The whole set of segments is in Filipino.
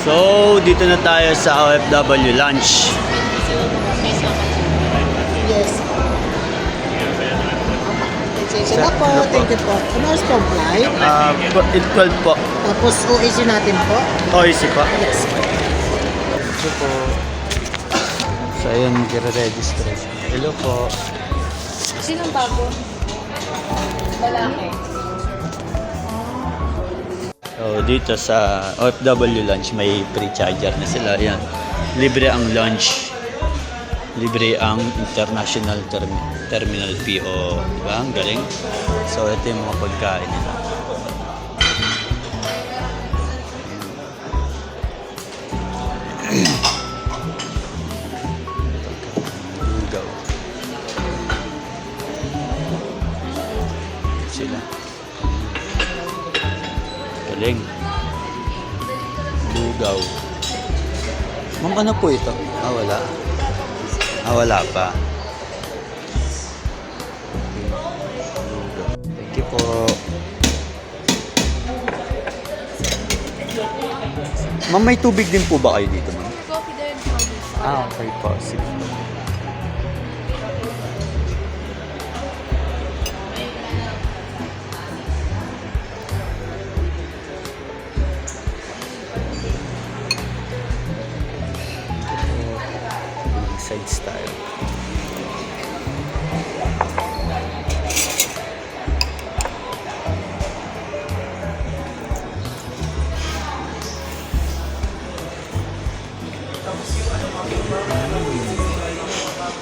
So, dito na tayo sa OFW lunch. Yes. Sige po, thank you po. Ano oras po flight? 12 po. Tapos OAC natin po. O, easy po. Yes. Ito po. So, ayun, mag-register. Hello po. Sinong bago? Lalaki. So, dito sa OFW lunch, may free charger na sila. Ayan. Libre ang lunch. Libre ang international terminal fee o, diba? Ang galing. So, ito yung mga pagkain nila. Lugaw. Sila. Galing. Lugaw. Ma'am, ano po ito? Wala. Wala pa. Lugaw. Thank you po. Ma'am, may tubig din po ba kayo dito, ma'am? Coffee din. Okay po. Sige po. Sides tayo.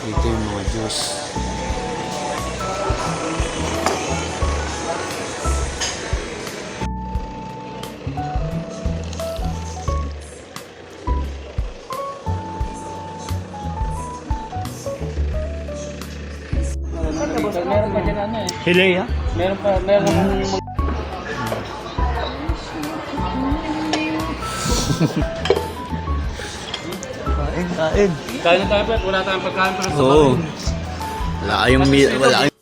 Dito yung mga juice. Meron pa dyan ano eh. Hilay, ha? Meron pa yung Kain. Kain na tayo, Pet. Wala tayong pagkain para sa Oo. Wala kayong